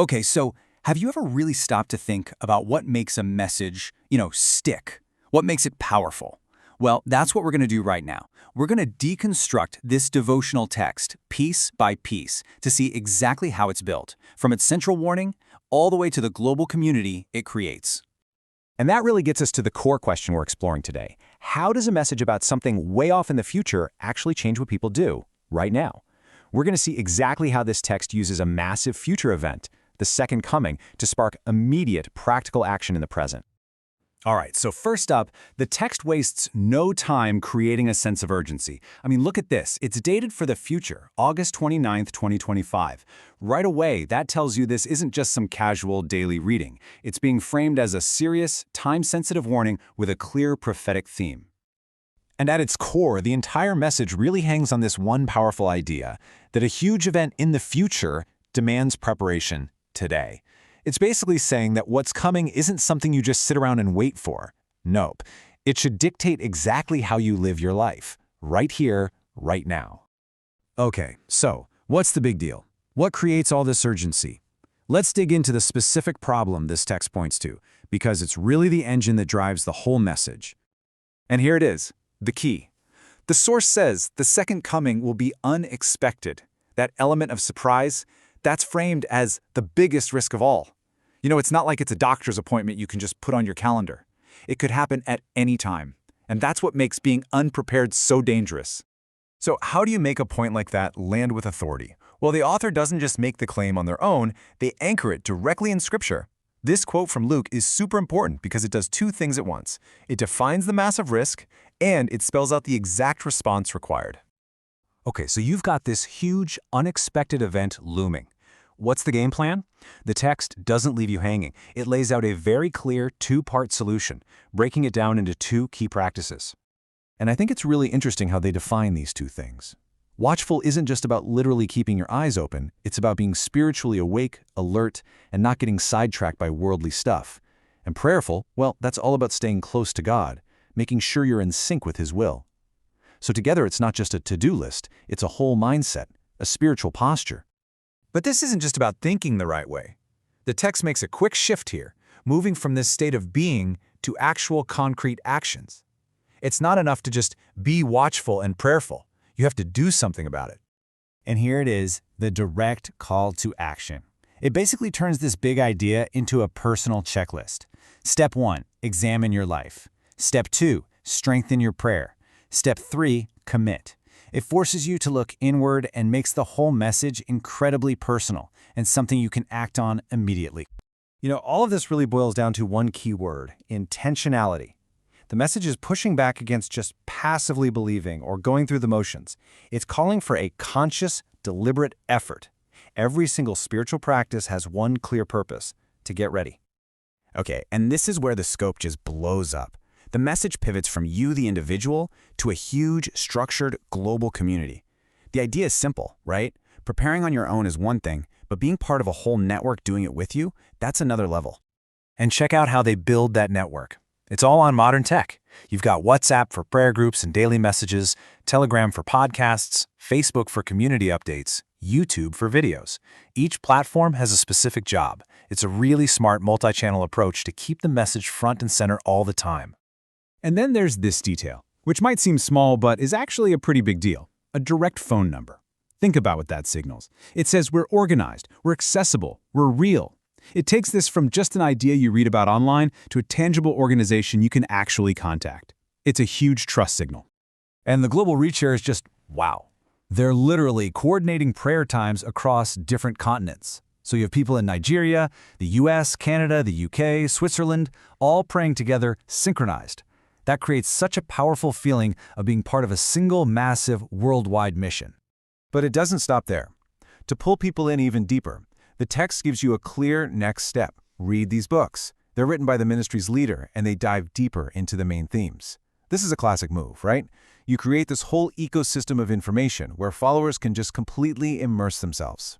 Okay, so have you ever really stopped to think about what makes a message, stick? What makes it powerful? Well, that's what we're going to do right now. We're going to deconstruct this devotional text piece by piece to see exactly how it's built, from its central warning all the way to the global community it creates. And that really gets us to the core question we're exploring today. How does a message about something way off in the future actually change what people do right now? We're going to see exactly how this text uses a massive future event, the Second Coming, to spark immediate practical action in the present. All right, so first up, the text wastes no time creating a sense of urgency. I mean, look at this. It's dated for the future, August 29th, 2025. Right away, that tells you this isn't just some casual daily reading. It's being framed as a serious, time-sensitive warning with a clear prophetic theme. And at its core, the entire message really hangs on this one powerful idea, that a huge event in the future demands preparation today. It's basically saying that what's coming isn't something you just sit around and wait for. Nope. It should dictate exactly how you live your life, right here, right now. Okay, so what's the big deal? What creates all this urgency? Let's dig into the specific problem this text points to, because it's really the engine that drives the whole message. And here it is, the key. The source says the second coming will be unexpected. That element of surprise, that's framed as the biggest risk of all. It's not like it's a doctor's appointment you can just put on your calendar. It could happen at any time. And that's what makes being unprepared so dangerous. So how do you make a point like that land with authority? Well, the author doesn't just make the claim on their own, they anchor it directly in Scripture. This quote from Luke is super important because it does two things at once. It defines the massive risk, and it spells out the exact response required. Okay, so you've got this huge, unexpected event looming. What's the game plan? The text doesn't leave you hanging. It lays out a very clear two-part solution, breaking it down into two key practices. And I think it's really interesting how they define these two things. Watchful isn't just about literally keeping your eyes open, it's about being spiritually awake, alert, and not getting sidetracked by worldly stuff. And prayerful, well, that's all about staying close to God, making sure you're in sync with His will. So together it's not just a to-do list, it's a whole mindset, a spiritual posture. But this isn't just about thinking the right way. The text makes a quick shift here, moving from this state of being to actual concrete actions. It's not enough to just be watchful and prayerful. You have to do something about it. And here it is, the direct call to action. It basically turns this big idea into a personal checklist. Step 1, examine your life. Step 2, strengthen your prayer. Step 3, commit. It forces you to look inward and makes the whole message incredibly personal and something you can act on immediately. All of this really boils down to one key word: intentionality. The message is pushing back against just passively believing or going through the motions. It's calling for a conscious, deliberate effort. Every single spiritual practice has one clear purpose: to get ready. Okay, and this is where the scope just blows up. The message pivots from you, the individual, to a huge, structured, global community. The idea is simple, right? Preparing on your own is one thing, but being part of a whole network doing it with you, that's another level. And check out how they build that network. It's all on modern tech. You've got WhatsApp for prayer groups and daily messages, Telegram for podcasts, Facebook for community updates, YouTube for videos. Each platform has a specific job. It's a really smart multi-channel approach to keep the message front and center all the time. And then there's this detail, which might seem small but is actually a pretty big deal: a direct phone number. Think about what that signals. It says we're organized, we're accessible, we're real. It takes this from just an idea you read about online to a tangible organization you can actually contact. It's a huge trust signal. And the global reach here is just wow. They're literally coordinating prayer times across different continents. So you have people in Nigeria, the US, Canada, the UK, Switzerland, all praying together, synchronized. That creates such a powerful feeling of being part of a single, massive, worldwide mission. But it doesn't stop there. To pull people in even deeper, the text gives you a clear next step. Read these books. They're written by the ministry's leader, and they dive deeper into the main themes. This is a classic move, right? You create this whole ecosystem of information where followers can just completely immerse themselves.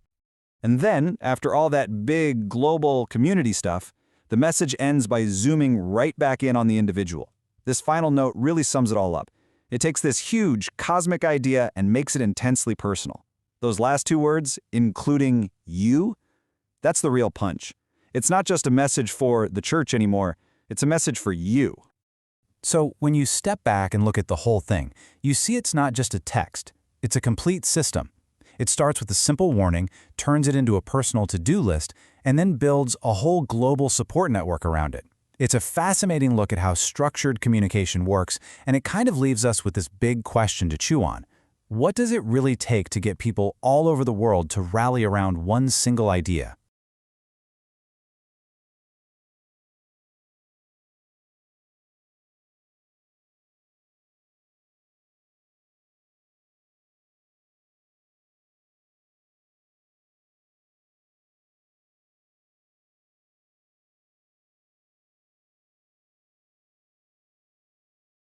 And then, after all that big, global community stuff, the message ends by zooming right back in on the individual. This final note really sums it all up. It takes this huge, cosmic idea and makes it intensely personal. Those last two words, including you, That's the real punch. It's not just a message for the church anymore, it's a message for you. So when you step back and look at the whole thing, you see it's not just a text, it's a complete system. It starts with a simple warning, turns it into a personal to-do list, and then builds a whole global support network around it. It's a fascinating look at how structured communication works, and it kind of leaves us with this big question to chew on. What does it really take to get people all over the world to rally around one single idea?